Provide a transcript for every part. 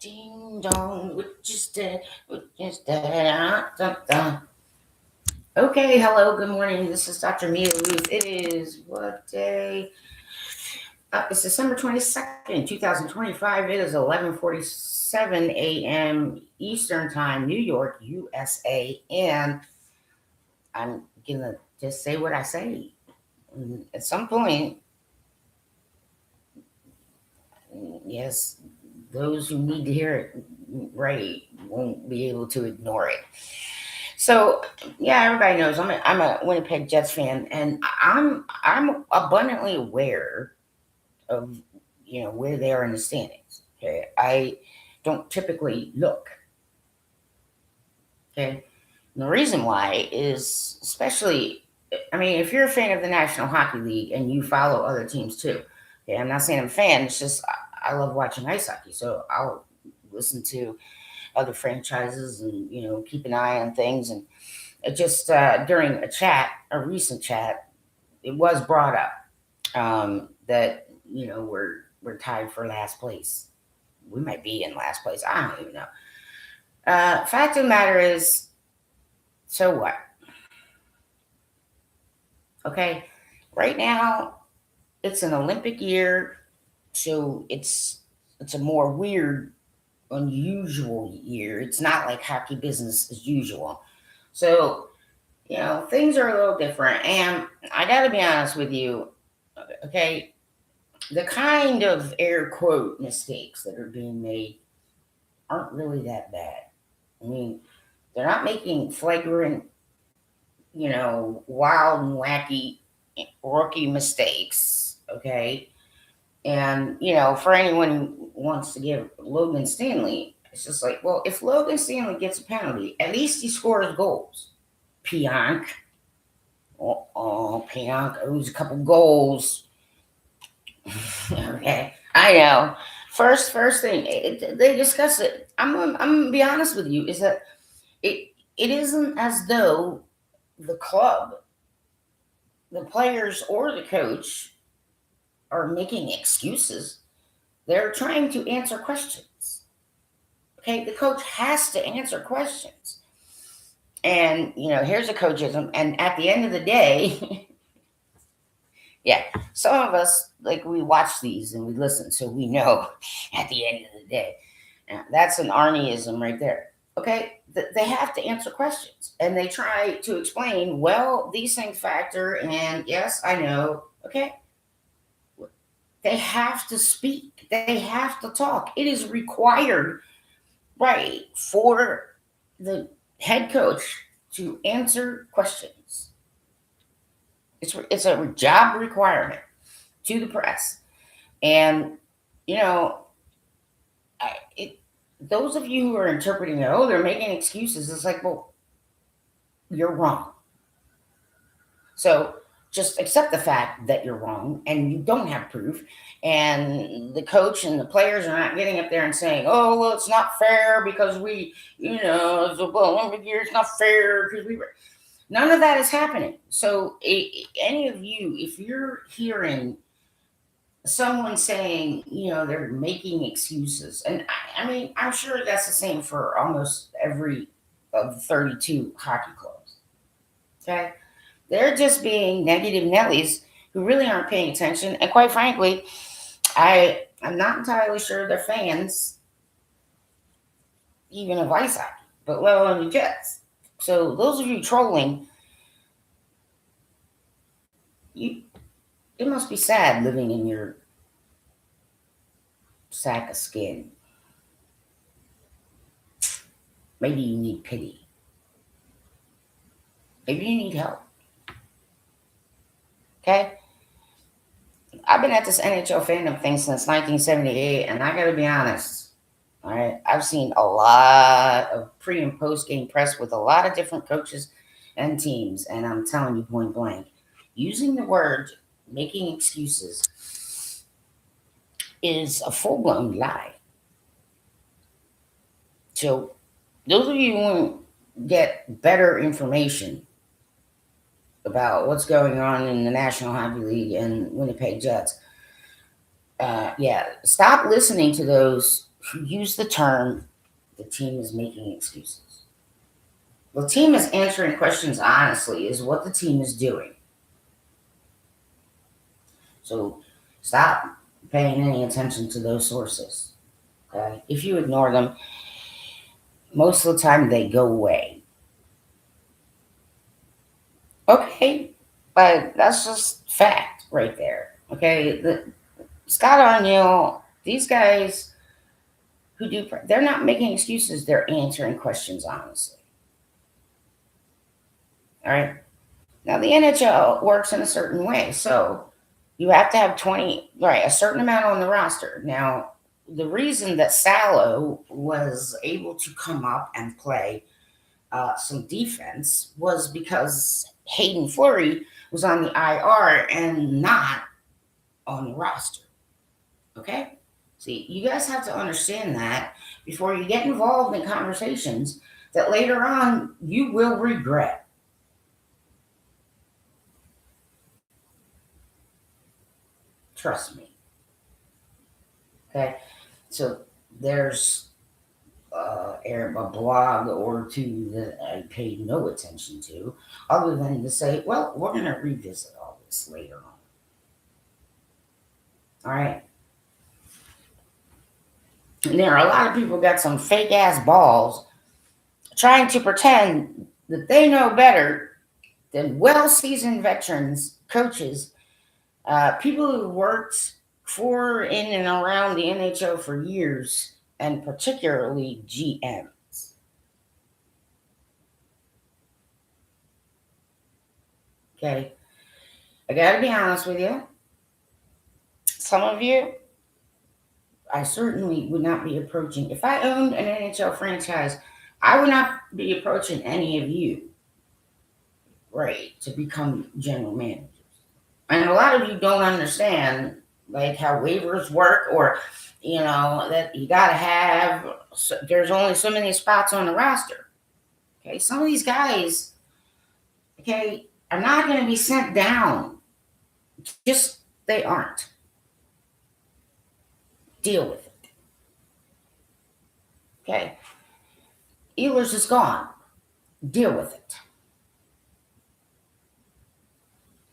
Ding dong, which is dead, which is dead. Dun, dun. Okay, hello, good morning. This is Dr. Mia Lueth. It is what day? It's December 22nd, 2025. It is 11:47 a.m. Eastern Time, New York, USA. And I'm going to just say what I say. At some point, yes, those who need to hear it right won't be able to ignore it. So yeah, everybody knows I'm a Winnipeg Jets fan, and I'm abundantly aware of where they are in the standings. Okay, I don't typically look. Okay, and the reason why is especially, I mean, if you're a fan of the National Hockey League and you follow other teams too. Okay, I'm not saying I'm a fan. It's just I love watching ice hockey, so I'll listen to other franchises and keep an eye on things. And it just during a recent chat, it was brought up that we're tied for last place. We might be in last place. I don't even know. Fact of the matter is, so what? Okay, right now it's an Olympic year, so it's a more weird, unusual year. It's not like hockey business as usual. So things are a little different. And I got to be honest with you, okay? The kind of air quote mistakes that are being made aren't really that bad. I mean, they're not making flagrant, wild and wacky rookie mistakes, okay? And, for anyone who wants to give Logan Stanley, it's just like, well, if Logan Stanley gets a penalty, at least he scores goals. Pionk. Pionk owes a couple goals. Okay, I know. First thing they discuss it. I'm gonna be honest with you. Is that it isn't as though the club, the players, or the coach are making excuses. They're trying to answer questions. Okay, the coach has to answer questions. And here's a coachism. And at the end of the day, yeah, some of us, like, we watch these and we listen, so we know at the end of the day. That's an Arnieism right there. Okay, they have to answer questions, and they try to explain, well, these things factor, and yes, I know. Okay, they have to speak. They have to talk. It is required, right, for the head coach to answer questions. It's a job requirement to the press. And, you know, those of you who are interpreting it, oh, they're making excuses, it's like, well, you're wrong. So just accept the fact that you're wrong and you don't have proof. And the coach and the players are not getting up there and saying, oh, well, it's not fair because it's a Olympic year, it's not fair because we were. None of that is happening. So any of you, if you're hearing someone saying, they're making excuses, and I mean, I'm sure that's the same for almost every of the 32 hockey clubs. Okay? They're just being negative Nellies who really aren't paying attention. And quite frankly, I'm not entirely sure they're fans even of ice hockey, but let alone the Jets. So those of you trolling, it must be sad living in your sack of skin. Maybe you need pity. Maybe you need help. Okay? I've been at this NHL fandom thing since 1978, and I gotta be honest. All right, I've seen a lot of pre and post game press with a lot of different coaches and teams, and I'm telling you point blank, using the word making excuses is a full-blown lie. So those of you who want to get better information about what's going on in the National Hockey League and Winnipeg Jets, stop listening to those who use the term the team is making excuses. The team is answering questions honestly, is what the team is doing. So stop paying any attention to those sources. Okay? If you ignore them, most of the time they go away. Okay? But that's just fact right there. Okay? Scott O'Neill, these guys who do, they're not making excuses, they're answering questions honestly. All right? Now, the NHL works in a certain way. So you have to have 20, right, a certain amount on the roster. Now, the reason that Salo was able to come up and play some defense was because Hayden Fleury was on the IR and not on the roster. Okay? See, you guys have to understand that before you get involved in conversations that later on you will regret. Trust me. Okay? So there's a blog or two that I paid no attention to, other than to say, well, we're going to revisit all this later on. All right. And there are a lot of people got some fake ass balls trying to pretend that they know better than well seasoned veterans, coaches, people who worked for, in, and around the NHL for years, and particularly GMs. Okay. I got to be honest with you. Some of you, I certainly would not be approaching. If I owned an NHL franchise, I would not be approaching any of you, right, to become general managers. And a lot of you don't understand, like, how waivers work, or, that you got to have, there's only so many spots on the roster. Okay. Some of these guys, okay, are not going to be sent down. Just, they aren't. Deal with it. Okay. Ehlers is gone. Deal with it.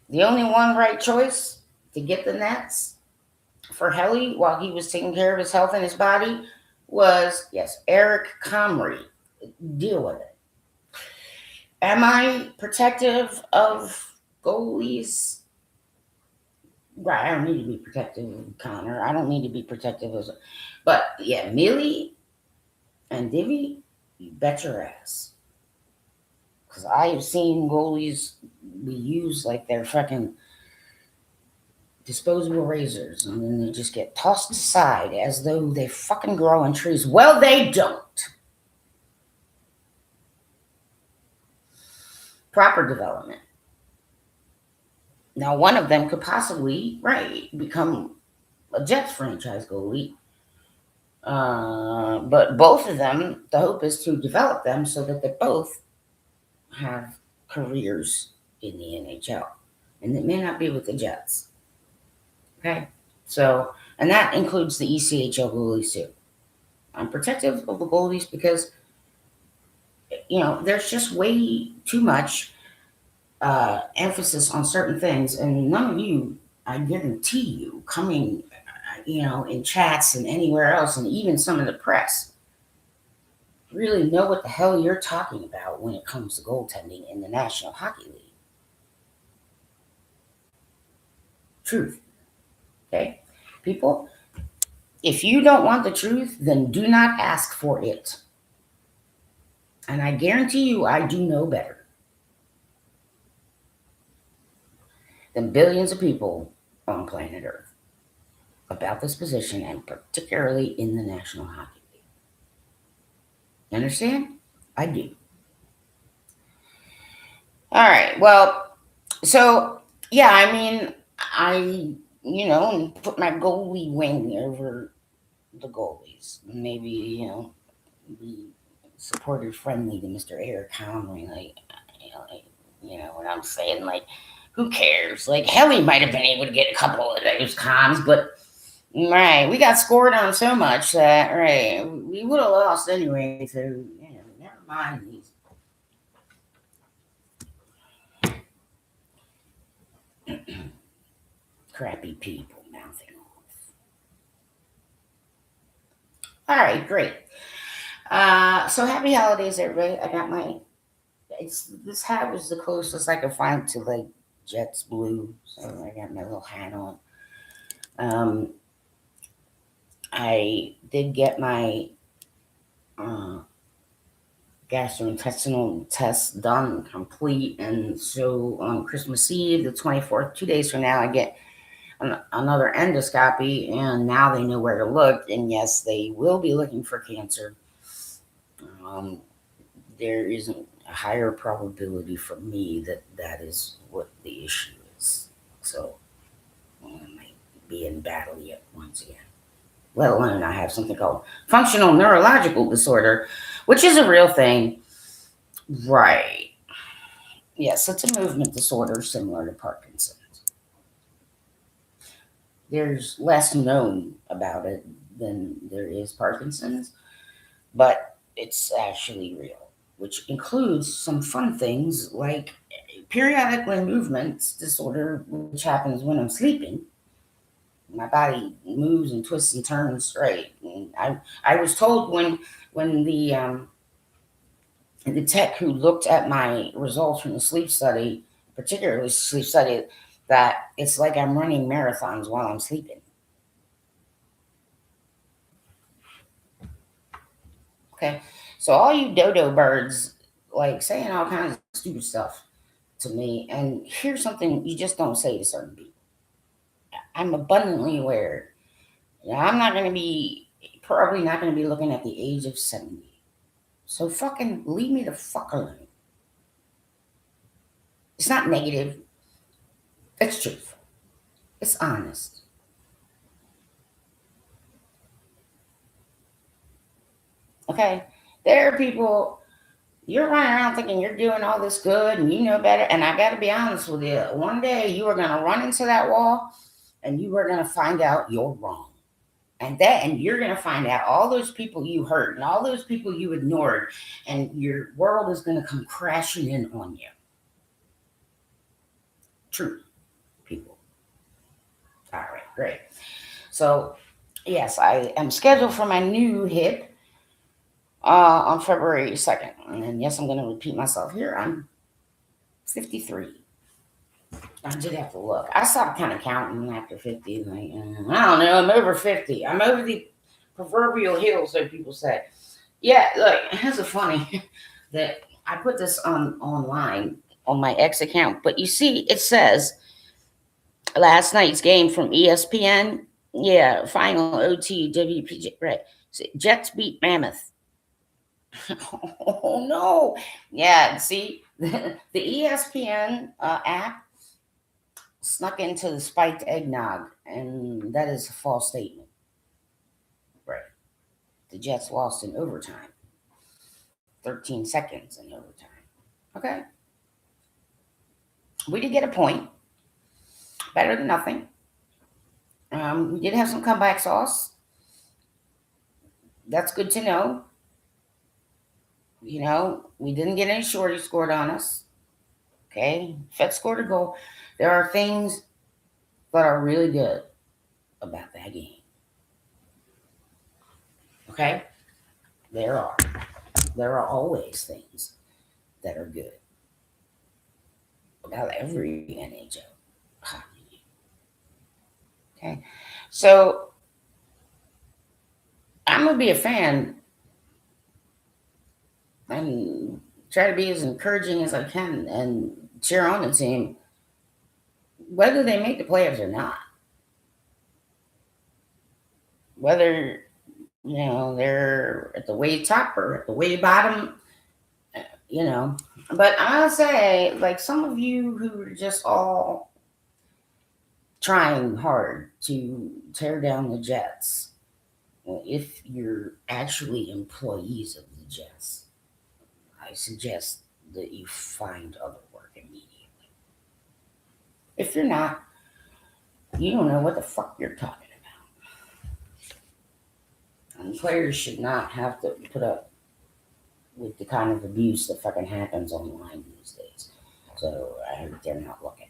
The only one right choice to get the Nets for Helly while he was taking care of his health and his body was, yes, Eric Comrie. Deal with it. Am I protective of goalies? Right, I don't need to be protective of Connor. I don't need to be protective of... But, yeah, Millie and Divvy, you bet your ass. Because I have seen goalies be used like they're fucking disposable razors, and then they just get tossed aside as though they fucking grow on trees. Well, they don't. Proper development. Now, one of them could possibly, right, become a Jets franchise goalie. But both of them, the hope is to develop them so that they both have careers in the NHL. And it may not be with the Jets. Okay? So, and that includes the ECHL goalies too. I'm protective of the goalies because, there's just way too much emphasis on certain things. And none of you, I guarantee you, coming, in chats and anywhere else, and even some of the press, really know what the hell you're talking about when it comes to goaltending in the National Hockey League. Truth. Okay? People, if you don't want the truth, then do not ask for it. And I guarantee you, I do know better than billions of people on planet Earth about this position, and particularly in the National Hockey League. You understand? I do. All right. Well, so, yeah, I mean, I, put my goalie wing over the goalies. Maybe, be supporter friendly to Mr. Eric Conley. Like, you know what I'm saying? Like, who cares? Like, Helly might have been able to get a couple of those comms, but Right. We got scored on so much that, right, we would have lost anyway. So, never mind these crappy people mouthing off. All right, great. So happy holidays, everybody. I got my, this hat was the closest I could find to like Jets blue. So I got my little hat on. Um, I did get my uh, gastrointestinal test done complete, and so on Christmas Eve, the 24th, 2 days from now, I get another endoscopy, and now they know where to look. And yes, they will be looking for cancer. Um, there isn't a higher probability for me that that is what the issue is. So I might be in battle yet once again. Let alone I have something called functional neurological disorder, which is a real thing. Right. Yes, it's a movement disorder similar to Parkinson's. There's less known about it than there is Parkinson's, but it's actually real, which includes some fun things like periodic limb movements disorder, which happens when I'm sleeping. My body moves and twists and turns. Right. And I was told when the tech who looked at my results from the sleep study, particularly sleep study, that it's like I'm running marathons while I'm sleeping. Okay. So all you dodo birds like saying all kinds of stupid stuff to me, and here's something you just don't say to certain people. I'm abundantly aware. I'm not gonna be probably not gonna be looking at the age of 70. So fucking leave me the fuck alone. It's not negative. It's truthful. It's honest. Okay. There are people you're running around thinking you're doing all this good and you know better. And I got to be honest with you. One day you are going to run into that wall and you are going to find out you're wrong. And you're going to find out all those people you hurt and all those people you ignored, and your world is going to come crashing in on you. True, people. All right, great. So, yes, I am scheduled for my new hip on February 2nd. And yes, I'm going to repeat myself here. I'm 53. I did have to look. I stopped kind of counting after 50. Like, I don't know. I'm over 50. I'm over the proverbial hill, so people say. Yeah, look, it's a funny that I put this on online on my X account, but you see, it says last night's game from ESPN. Yeah, final OT WPJ. Right, Jets beat Mammoth. Oh no! Yeah, see, the ESPN app snuck into the spiked eggnog, and that is a false statement. Right, the Jets lost in overtime, 13 seconds in overtime. Okay, we did get a point, better than nothing. We did have some comeback sauce. That's good to know. We didn't get any shorty scored on us. Okay, Fed scored a goal. There are things that are really good about that game. Okay, there are. There are always things that are good about every NHL hockey. Okay, so I'm gonna be a fan and try to be as encouraging as I can and cheer on the team, whether they make the playoffs or not. Whether they're at the way top or at the way bottom, you know. But I'll say, like some of you who are just all trying hard to tear down the Jets, if you're actually employees of the Jets, I suggest that you find other work immediately. If you're not, you don't know what the fuck you're talking about. And players should not have to put up with the kind of abuse that fucking happens online these days. So I hope they're not looking.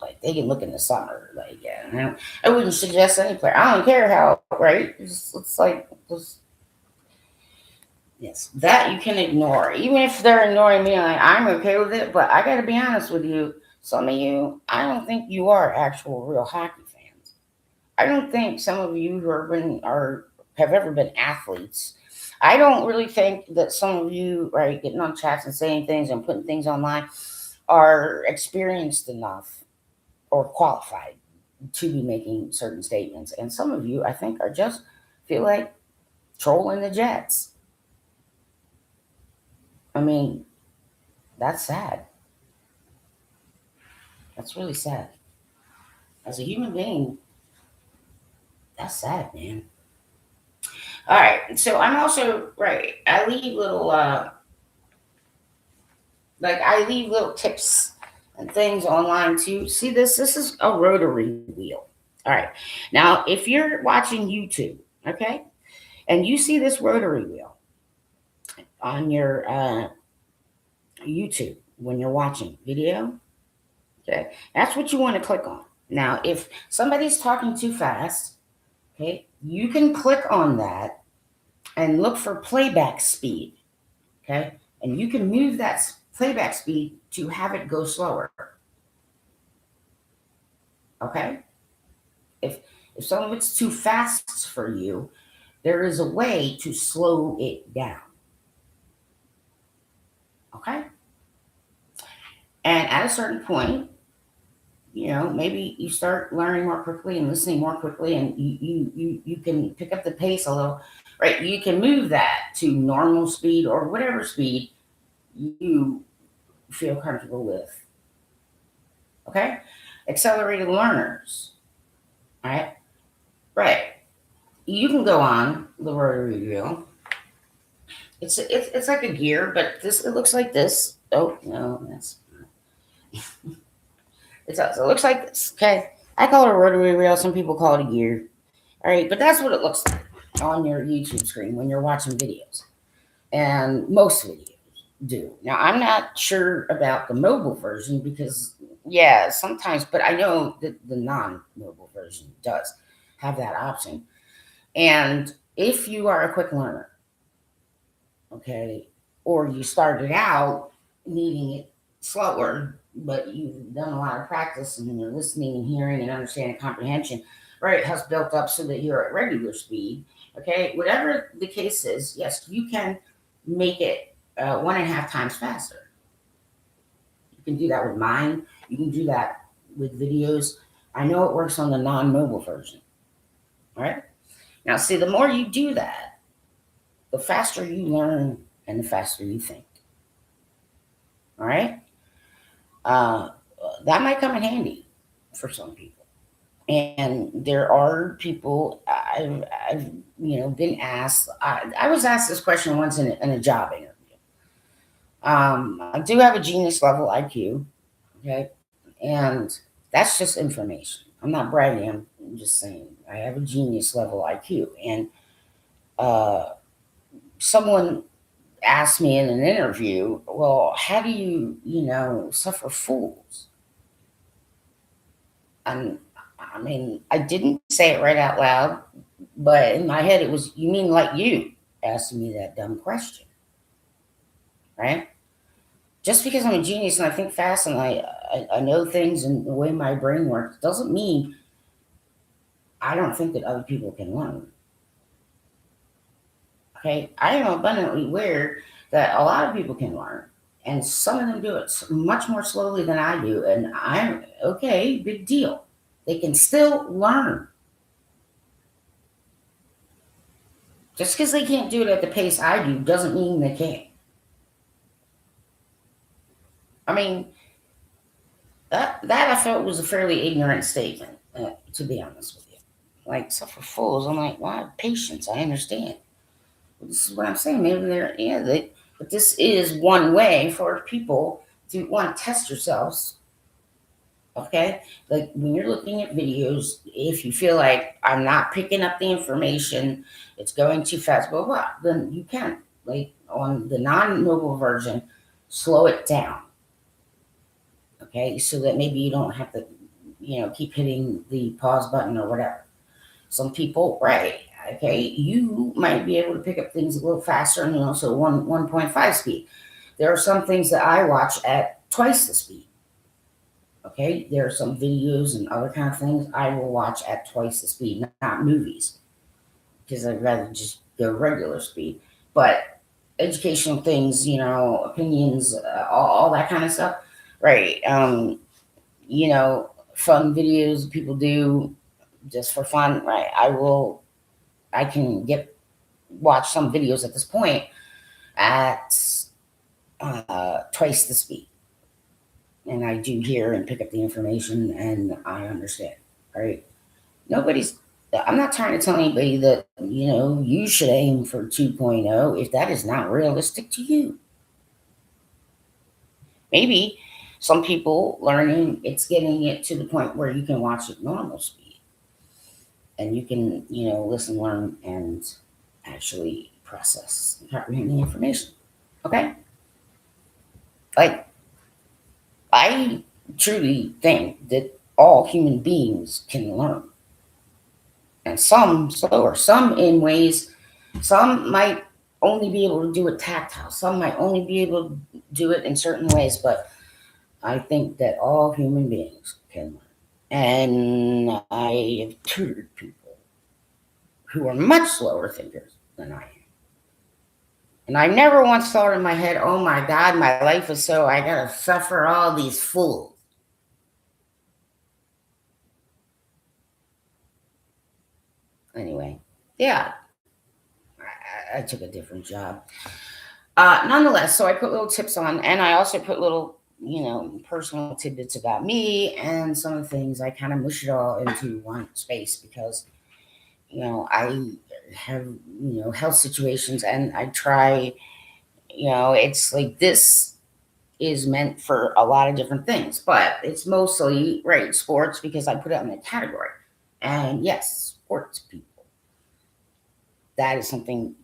Like they can look in the summer. Like yeah, I wouldn't suggest any player. I don't care how right. It's like just yes, that you can ignore. Even if they're ignoring me, like, I'm okay with it. But I got to be honest with you. Some of you, I don't think you are actual real hockey fans. I don't think some of you who are have ever been athletes. I don't really think that some of you, right, getting on chats and saying things and putting things online, are experienced enough or qualified to be making certain statements. And some of you, I think, are just feel like trolling the Jets. I mean, that's sad. That's really sad. As a human being, that's sad, man. All right. So I'm also right. I leave little I leave little tips and things online too. See this? This is a rotary wheel. All right. Now, if you're watching YouTube, okay, and you see this rotary wheel on your YouTube when you're watching video, okay, that's what you want to click on. Now, if somebody's talking too fast, okay, you can click on that and look for playback speed, okay, and you can move that playback speed to have it go slower, okay. If if some of it's too fast for you, there is a way to slow it down, okay. And at a certain point, maybe you start learning more quickly and listening more quickly, and you can pick up the pace a little, right? You can move that to normal speed or whatever speed you feel comfortable with. Okay, accelerated learners, all right, right. You can go on the rotary wheel. It's like a gear, but this it looks like this. Oh no, that's it looks like this. Okay, I call it a rotary wheel. Some people call it a gear. All right, but that's what it looks like on your YouTube screen when you're watching videos, and most videos do. Now, I'm not sure about the mobile version because, yeah, sometimes, but I know that the non-mobile version does have that option. And if you are a quick learner, okay, or you started out needing it slower, but you've done a lot of practice and you're listening and hearing and understanding comprehension, right, it has built up so that you're at regular speed, okay, whatever the case is, yes, you can make it 1.5 times faster. You can do that with mine. You can do that with videos. I know it works on the non-mobile version, all right? Now, see, the more you do that, the faster you learn and the faster you think. All right? Uh, that might come in handy for some people. And there are people I've been asked. I was asked this question once in a job interview. I do have a genius level IQ, okay, and that's just information. I'm not bragging. I'm just saying I have a genius level IQ, and uh, someone asked me in an interview, well, how do you suffer fools? And I mean, I didn't say it right out loud, but in my head it was, you mean like you asking me that dumb question, right? Just because I'm a genius and I think fast and I know things and the way my brain works doesn't mean I don't think that other people can learn. Okay, I am abundantly aware that a lot of people can learn, and some of them do it much more slowly than I do, and I'm okay, big deal. They can still learn. Just because they can't do it at the pace I do doesn't mean they can't. I mean, that I felt was a fairly ignorant statement, to be honest with you. Like, suffer fools. I'm like, why? Patience. I understand. This is what I'm saying. Maybe but this is one way for people to want to test yourselves Okay? Like when you're looking at videos, if you feel like I'm not picking up the information, it's going too fast, blah, blah, then you can. Like on the non mobile version, slow it down. Okay? So that maybe you don't have to, keep hitting the pause button or whatever. Some people, right? Okay, you might be able to pick up things a little faster and also 1.5 speed. There are some things that I watch at twice the speed. Okay, there are some videos and other kind of things I will watch at twice the speed, not movies, because I'd rather just go regular speed. But educational things, opinions, all that kind of stuff, right? Fun videos people do just for fun, right? I can watch some videos at this point at twice the speed, and I do hear and pick up the information, and I understand. Right? Nobody's. I'm not trying to tell anybody that you should aim for 2.0 if that is not realistic to you. Maybe some people learning it's getting it to the point where you can watch at normal speed, and you can listen, learn, and actually process and comprehend the information. Okay, like I truly think that all human beings can learn, and some slower, some in ways, some might only be able to do it tactile, some might only be able to do it in certain ways, but I think that all human beings can learn. And I have tutored people who are much slower thinkers than I am. And I never once thought in my head, oh my God, my life is so, I gotta suffer all these fools. Anyway, yeah, I took a different job. Nonetheless, so I put little tips on, and I also put little, personal tidbits about me and some of the things. I kind of mush it all into one space because, I have, health situations, and I try, it's like this is meant for a lot of different things, but it's mostly, right, sports because I put it in a category. And yes, sports people. That is something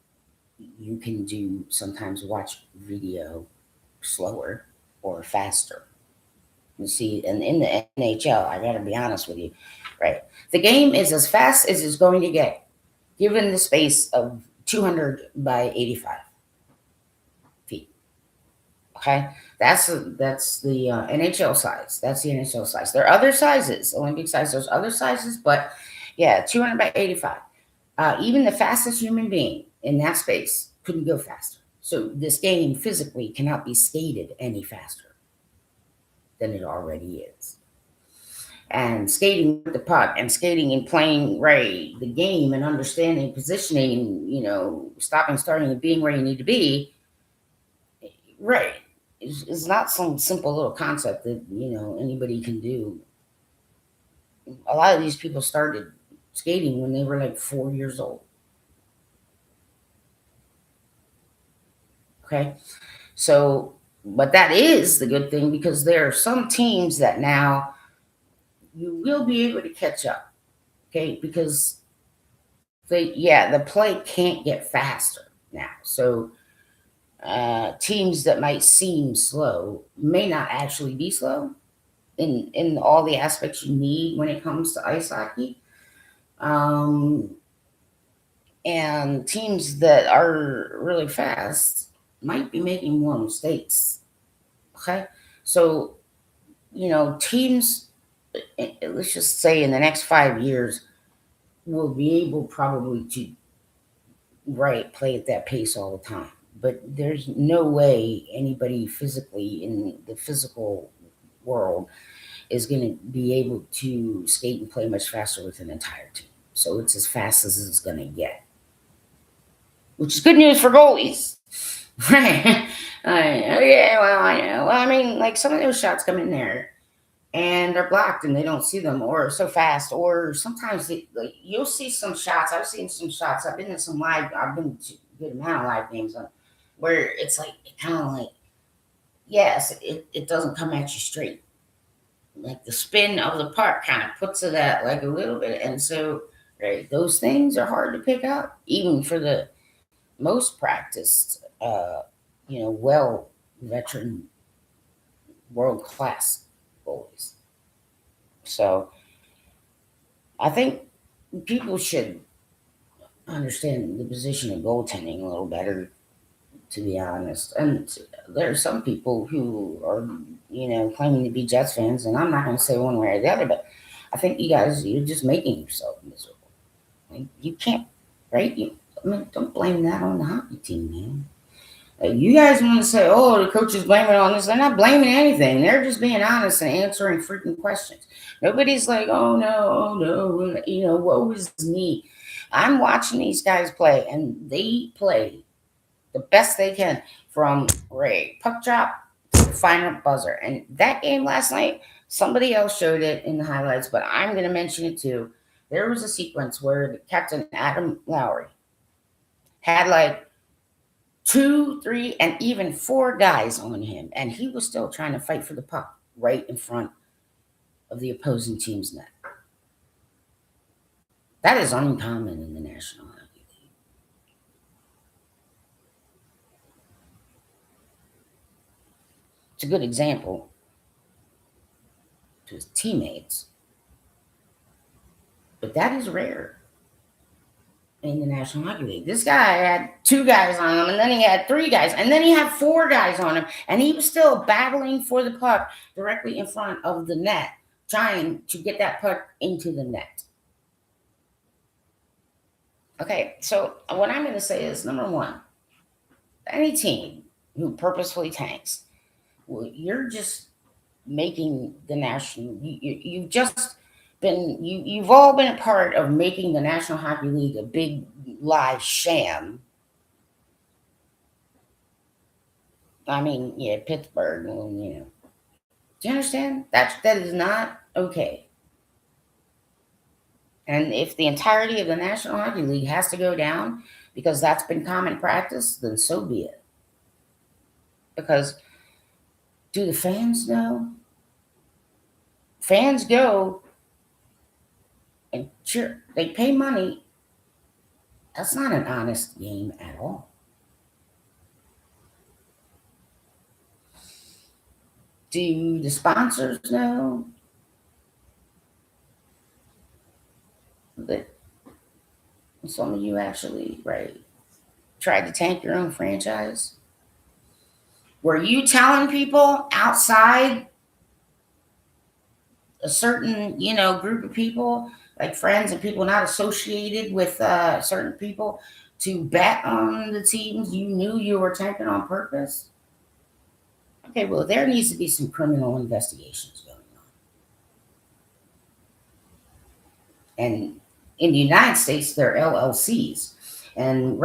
you can do sometimes, watch video slower or faster. You see, and in the NHL, I got to be honest with you, right? The game is as fast as it's going to get, given the space of 200 by 85 feet. Okay, that's the NHL size. That's the NHL size. There are other sizes, Olympic size. There's other sizes, but yeah, 200 by 85. Even the fastest human being in that space couldn't go faster. So this game physically cannot be skated any faster than it already is. And skating with the puck and skating and playing right the game and understanding positioning, stopping, starting, and being where you need to be, right, is not some simple little concept that anybody can do. A lot of these people started skating when they were like 4 years old. Okay, so but that is the good thing because there are some teams that now you will be able to catch up. Okay, because the play can't get faster now. So teams that might seem slow may not actually be slow in all the aspects you need when it comes to ice hockey. Um, and teams that are really fast might be making more mistakes. Okay, so teams, let's just say in the next 5 years, will be able probably to play at that pace all the time. But there's no way anybody physically in the physical world is going to be able to skate and play much faster with an entire team. So it's as fast as it's going to get, which is good news for goalies. Right. Yeah, well, I know. Well, I mean, like some of those shots come in there and they're blocked and they don't see them or so fast, or sometimes you'll see some shots. I've seen some shots. I've been in some I've been to a good amount of live games where it's like, kind of like, yes, it doesn't come at you straight. like the spin of the puck kind of puts it at like a little bit, and so right, those things are hard to pick up, even for the most practiced, well veteran world class goalies. So I think people should understand the position of goaltending a little better, to be honest. And there are some people who are, claiming to be Jets fans, and I'm not going to say one way or the other, but I think you're just making yourself miserable. Like, you can't, right? Don't blame that on the hockey team, man. You guys want to say, oh, the coach is blaming it on this. They're not blaming anything. They're just being honest and answering freaking questions. Nobody's like, oh no, woe is me. I'm watching these guys play, and they play the best they can from puck drop to the final buzzer. And that game last night, somebody else showed it in the highlights, but I'm going to mention it too. There was a sequence where Captain Adam Lowry had like 2, 3, and even 4 guys on him, and he was still trying to fight for the puck right in front of the opposing team's net. That is uncommon in the National Hockey League. It's a good example to his teammates, but that is rare in the National Hockey League. This guy had 2 guys on him, and then he had 3 guys, and then he had 4 guys on him, and he was still battling for the puck directly in front of the net, trying to get that puck into the net. Okay, so what I'm going to say is, number one, any team who purposefully tanks, well, you're just making the national. You've just been you've all been a part of making the National Hockey League a big lie sham. I mean, yeah, Pittsburgh. Well, do you understand? That is not okay. And if the entirety of the National Hockey League has to go down because that's been common practice, then so be it. Because do the fans know? Fans go and cheer. They pay money. That's not an honest game at all. Do the sponsors know that some of you actually, tried to tank your own franchise? Were you telling people outside a certain, group of people, like friends and people not associated with certain people, to bet on the teams you knew you were tanking on purpose? Okay, well, there needs to be some criminal investigations going on. And in the United States, they're LLCs. And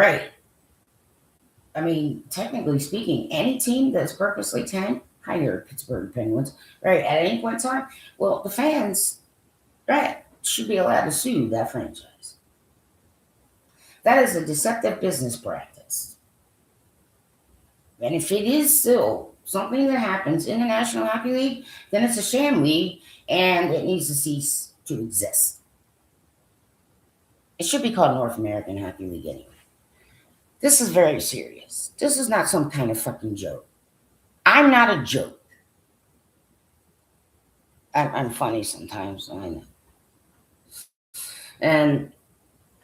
I mean, technically speaking, any team that's purposely tanked, hi there, Pittsburgh Penguins, at any point in time, well, the fans, should be allowed to sue that franchise. That is a deceptive business practice. And if it is still something that happens in the National Hockey League, then it's a sham league and it needs to cease to exist. It should be called North American Hockey League anyway. This is very serious. This is not some kind of fucking joke. I'm not a joke. I'm funny sometimes, I know. And,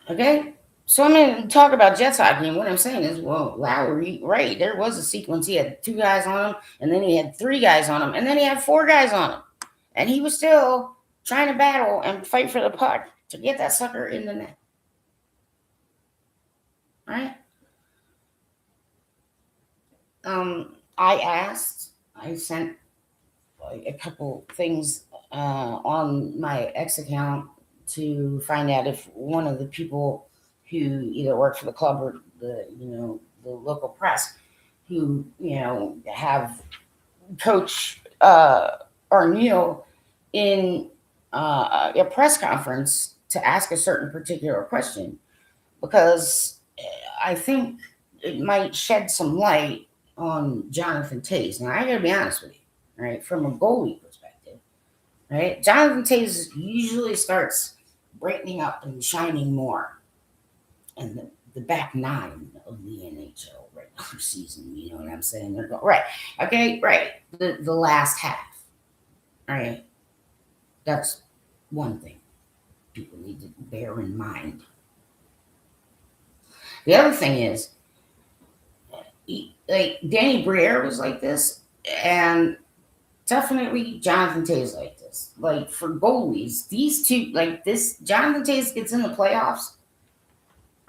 okay, so I'm going to talk about Jets hockey, and what I'm saying is, well, Lowry, there was a sequence. He had 2 guys on him, and then he had 3 guys on him, and then he had 4 guys on him. And he was still trying to battle and fight for the puck to get that sucker in the net. All right? I sent a couple things on my X account to find out if one of the people who either work for the club or the local press who have Coach Arneal in a press conference to ask a certain particular question, because I think it might shed some light on Jonathan Toews. Now, I got to be honest with you, from a goalie perspective, right? Jonathan Taves usually starts brightening up and shining more in the back nine of the NHL regular season. You know what I'm saying? They're going, right. Okay, right. The last half. All right. That's one thing people need to bear in mind. The other thing is, like Danny Briere was like this, and definitely Jonathan Taves like this. Like for goalies, these two, like this, Jonathan Taves gets in the playoffs.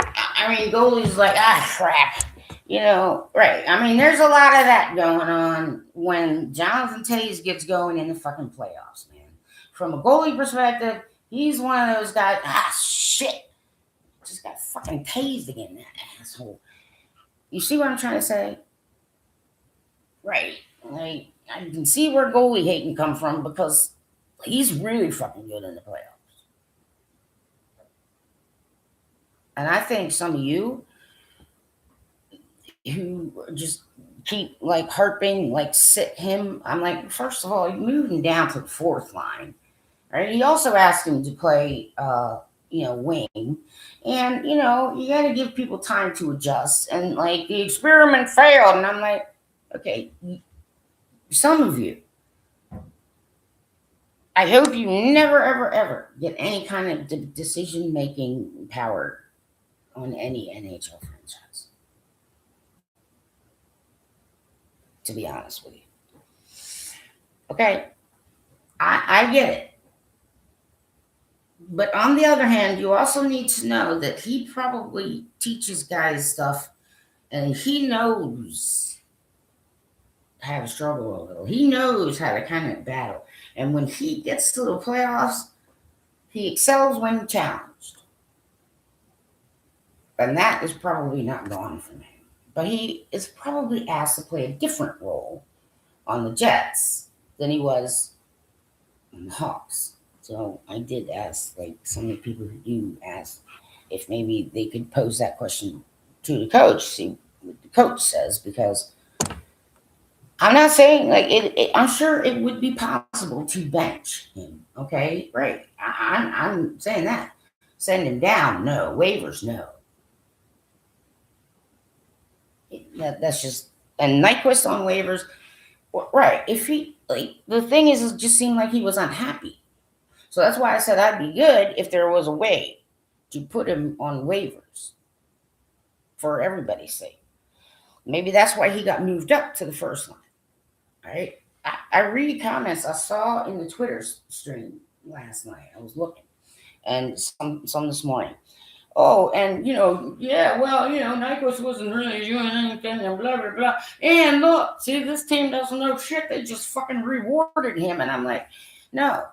I mean, goalies like crap, you know, right? I mean, there's a lot of that going on when Jonathan Taves gets going in the fucking playoffs, man. From a goalie perspective, he's one of those guys. Shit, just got fucking tased again, that asshole. You see what I'm trying to say? Right. Like, I can see where goalie hating come from because he's really fucking good in the playoffs. And I think some of you who just keep like harping, like sit him, I'm like, first of all, you moved him down to the fourth line. Right? He also asked him to play wing. And, you know, you gotta give people time to adjust. And like the experiment failed. And I'm like, okay, some of you, I hope you never, ever, ever get any kind of decision making power on any NHL franchise. To be honest with you. Okay, I get it. But on the other hand, you also need to know that he probably teaches guys stuff and he knows how to struggle a little. He knows how to kind of battle. And when he gets to the playoffs, he excels when challenged. And that is probably not gone from him. But he is probably asked to play a different role on the Jets than he was on the Hawks. So I did ask, like some of the people who do ask, if maybe they could pose that question to the coach, see what the coach says, because I'm not saying like I'm sure it would be possible to bench him. Okay, right? I'm saying that. Send him down, no. Waivers, no. That's just and Nyquist on waivers, right? If he like the thing is, it just seemed like he was unhappy. So that's why I said I'd be good if there was a way to put him on waivers for everybody's sake. Maybe that's why he got moved up to the first line. Right? I read comments I saw in the Twitter stream last night. I was looking, and some this morning. Oh, and yeah, well, Nyquist wasn't really doing anything, and blah blah blah. And look, see, this team doesn't know shit. They just fucking rewarded him, and I'm like, no.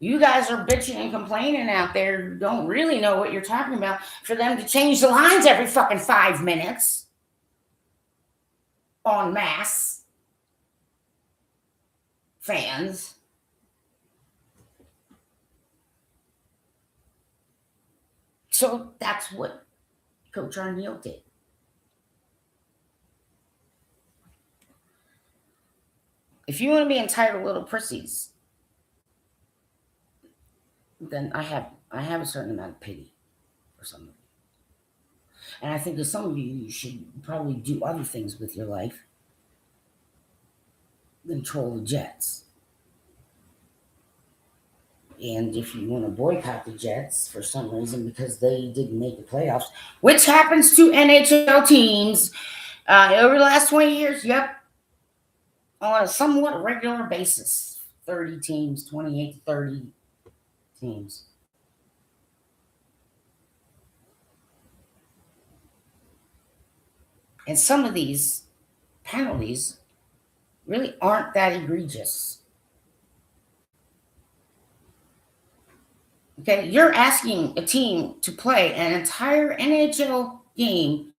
You guys are bitching and complaining out there. You don't really know what you're talking about. For them to change the lines every fucking 5 minutes en masse, fans. So that's what Coach Arneal did. If you want to be entitled little prissies, then I have a certain amount of pity for some of you. And I think that some of you should probably do other things with your life than troll the Jets. And if you want to boycott the Jets for some reason because they didn't make the playoffs, which happens to NHL teams over the last 20 years, yep, on a somewhat regular basis, 30 teams, 28 to 30 teams. And some of these penalties really aren't that egregious. Okay, you're asking a team to play an entire NHL game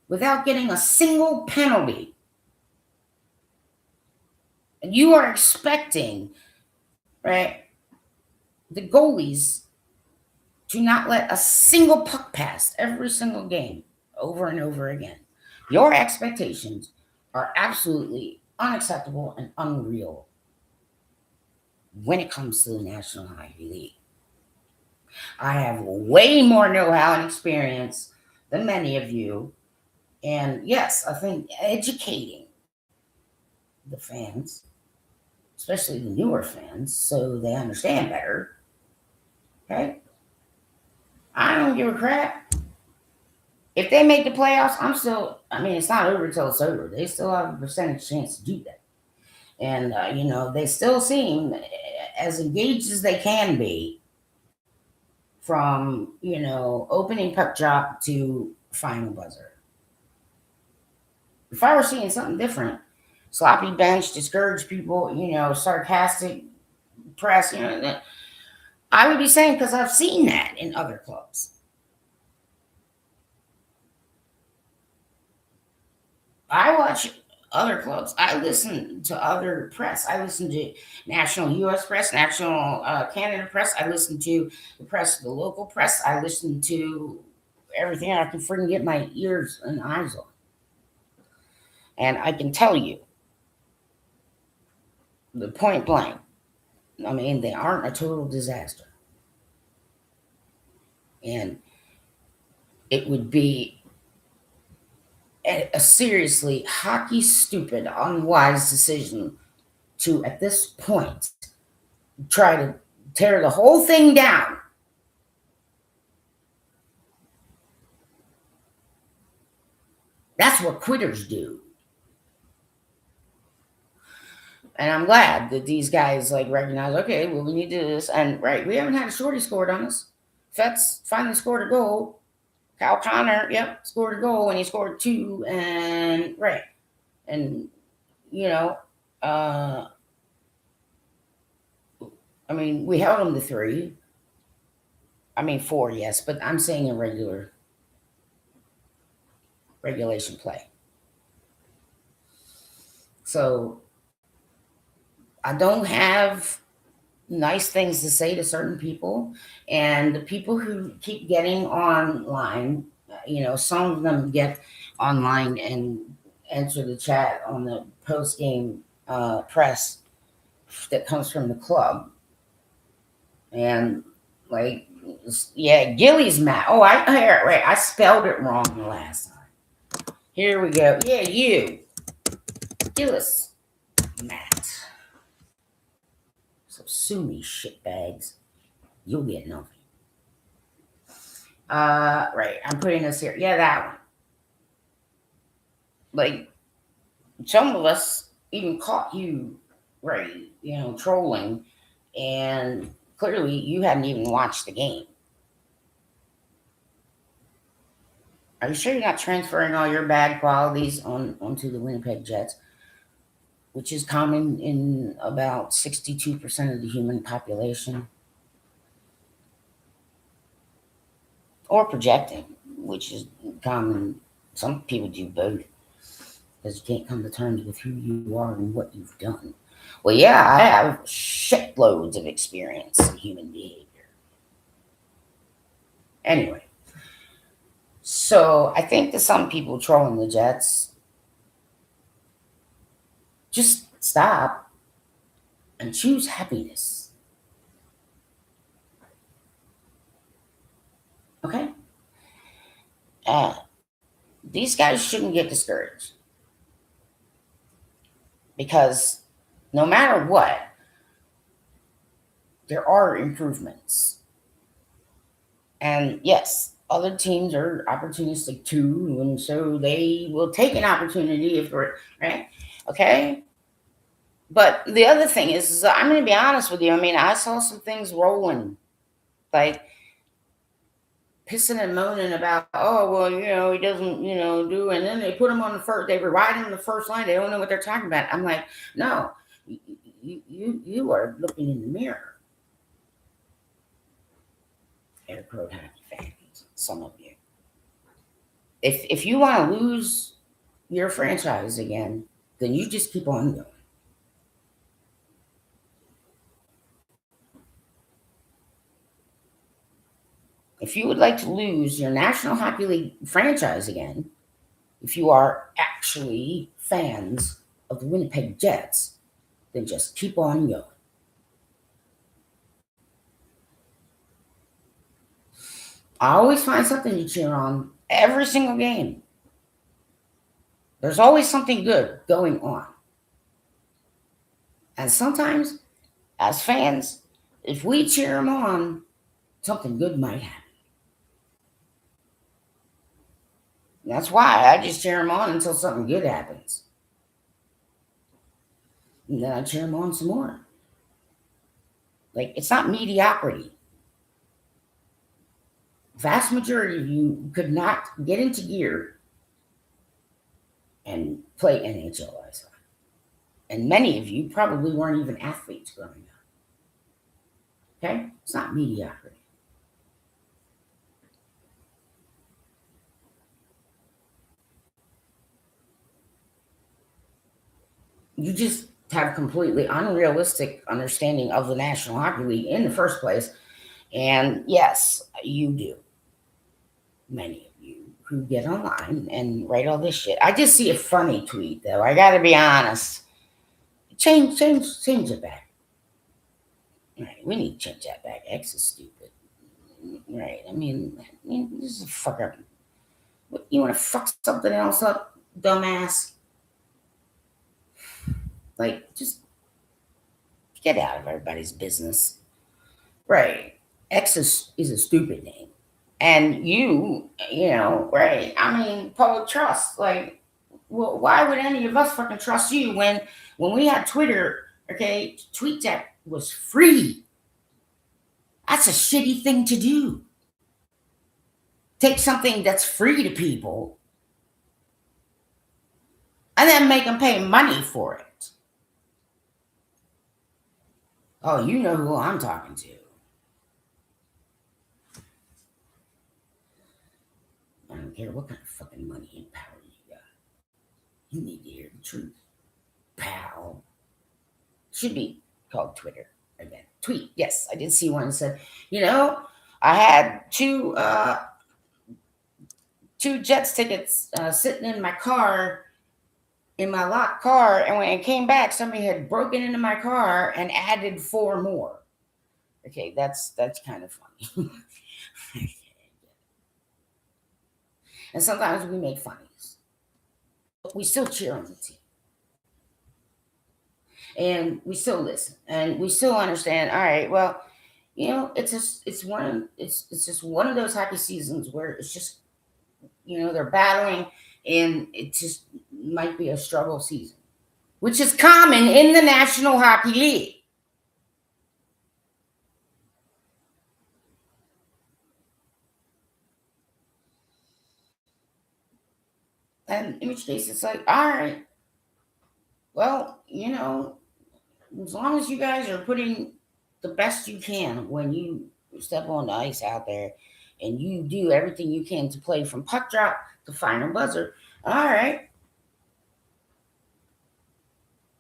without getting a single penalty. And you are expecting, right, the goalies to not let a single puck pass every single game over and over again. Your expectations are absolutely unacceptable and unreal. when it comes to the National Hockey League. I have way more know-how and experience than many of you. And yes, I think educating the fans, especially the newer fans, so they understand better. Okay? I don't give a crap. If they make the playoffs, I mean, it's not over till it's over. They still have a percentage chance to do that. And, they still seem as engaged as they can be from, opening puck drop to final buzzer. If I were seeing something different, sloppy bench, discouraged people, sarcastic press, I would be saying, because I've seen that in other clubs. I watch other clubs. I listen to other press. I listen to national U.S. press, national Canada press. I listen to the press, the local press. I listen to everything I can freaking get my ears and eyes on. And I can tell you, the point blank, I mean, they aren't a total disaster. And it would be a seriously hockey stupid, unwise decision to, at this point, try to tear the whole thing down. That's what quitters do. And I'm glad that these guys recognize, okay, well, we need to do this. And we haven't had a shorty scored on us. Fetz finally scored a goal. Kyle Connor, scored a goal, and he scored two. And and I mean, we held him to 3. I mean 4, yes, but I'm saying in regulation play. So I don't have nice things to say to certain people, and the people who keep getting online, some of them get online and enter the chat on the post-game press that comes from the club, and Gilly's mad. Oh, I spelled it wrong the last time. Here we go. Yeah, you Gillis Matt. So sue me, shitbags. You'll get nothing. I'm putting this here. Yeah, that one. Some of us even caught you, trolling, and clearly you hadn't even watched the game. Are you sure you're not transferring all your bad qualities onto the Winnipeg Jets, which is common in about 62% of the human population? Or projecting, which is common. Some people do both, because you can't come to terms with who you are and what you've done. Well, yeah, I have shitloads of experience in human behavior. Anyway, so I think to some people trolling the Jets, just stop and choose happiness. Okay? These guys shouldn't get discouraged, because no matter what, there are improvements. And yes, other teams are opportunistic too, and so they will take an opportunity if we're right. Okay? But the other thing is I'm going to be honest with you. I mean, I saw some things rolling, like pissing and moaning about, oh, well, he doesn't, do, and then they put him on the first, they ride him on the first line. They don't know what they're talking about. I'm like, no, you are looking in the mirror. Air quote hockey fans, some of you. If you want to lose your franchise again, then you just keep on going. If you would like to lose your National Hockey League franchise again, if you are actually fans of the Winnipeg Jets, then just keep on going. I always find something to cheer on every single game. There's always something good going on. And sometimes, as fans, if we cheer them on, something good might happen. That's why I just cheer them on until something good happens. And then I cheer them on some more. Like, it's not mediocrity. Vast majority of you could not get into gear and play NHL ice hockey. And many of you probably weren't even athletes growing up. Okay? It's not mediocrity. You just have completely unrealistic understanding of the National Hockey League in the first place. And yes, you do. Many of you who get online and write all this shit. I just see a funny tweet though. I gotta be honest. Change it back. Right, we need to change that back. X is stupid. Right. I mean this is a fucker. You wanna fuck something else up, dumbass? Like, just get out of everybody's business. Right. X is a stupid name. And you know, right. I mean, public trust. Like, well, why would any of us fucking trust you when we had Twitter, okay, tweet that was free? That's a shitty thing to do. Take something that's free to people and then make them pay money for it. Oh, you know who I'm talking to. I don't care what kind of fucking money and power you got. You need to hear the truth, pal. Should be called Twitter again. Tweet. Yes, I did see one that said, you know, I had two Jets tickets sitting in my car, in my locked car, and when I came back, somebody had broken into my car and added 4 more. Okay, that's kind of funny. And sometimes we make funnies, but we still cheer on the team. And we still listen, and we still understand. All right, well, you know, it's just one of those hockey seasons where it's just, you know, they're battling, and it just might be a struggle season, which is common in the National Hockey League. And in which case, it's like, all right, well, you know, as long as you guys are putting the best you can when you step on the ice out there, and you do everything you can to play from puck drop to final buzzer, all right.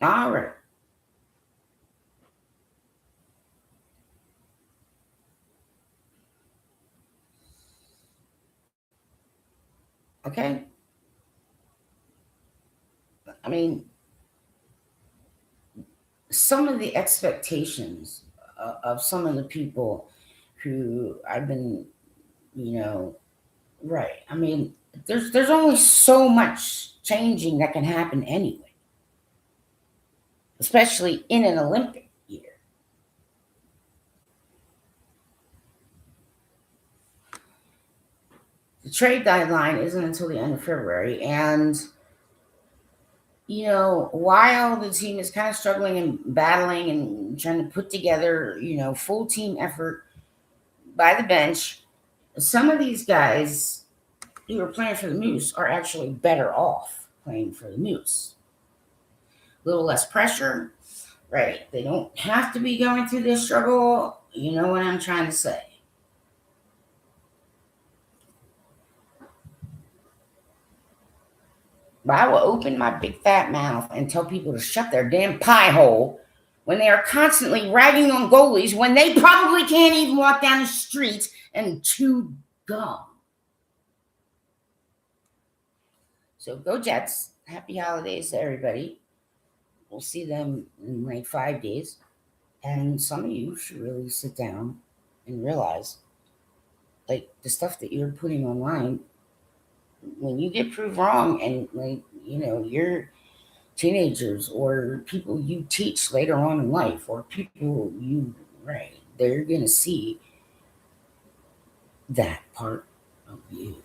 All right. Okay. I mean, some of the expectations of some of the people who I've been, you know, right. I mean, there's only so much changing that can happen anyway, especially in an Olympic year. The trade deadline isn't until the end of February, and you know, while the team is kind of struggling and battling and trying to put together, you know, full team effort by the bench, some of these guys who are playing for the Moose are actually better off playing for the Moose. A little less pressure, right? They don't have to be going through this struggle. You know what I'm trying to say. But I will open my big fat mouth and tell people to shut their damn pie hole when they are constantly ragging on goalies when they probably can't even walk down the street and chew gum. So go Jets. Happy holidays to everybody. We'll see them in like 5 days. And some of you should really sit down and realize like the stuff that you're putting online, when you get proved wrong, and like your teenagers or people you teach later on in life, or people you right, they're gonna see that part of you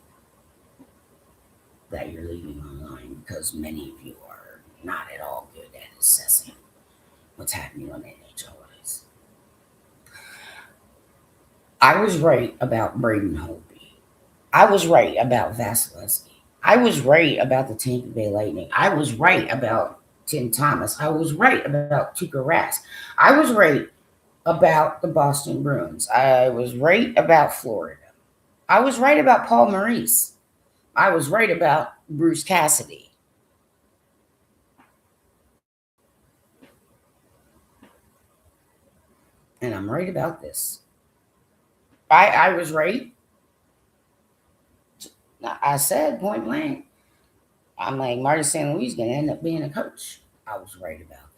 that you're leaving online, because many of you are not at all good at assessing what's happening on the NHL ice. I was right about Braden Holtby. I was right about Vasilevsky. I was right about the Tampa Bay Lightning. I was right about Tim Thomas. I was right about Tuukka Rask. I was right about the Boston Bruins. I was right about Florida. I was right about Paul Maurice. I was right about Bruce Cassidy. And I'm right about this. I was right. I said point blank, I'm like, Marty St. Louis is going to end up being a coach. I was right about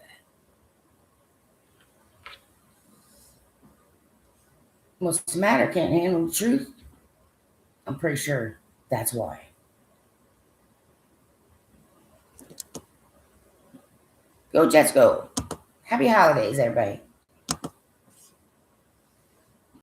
that. What's the matter? Can't handle the truth? I'm pretty sure that's why. Go Jets, go. Happy holidays, everybody.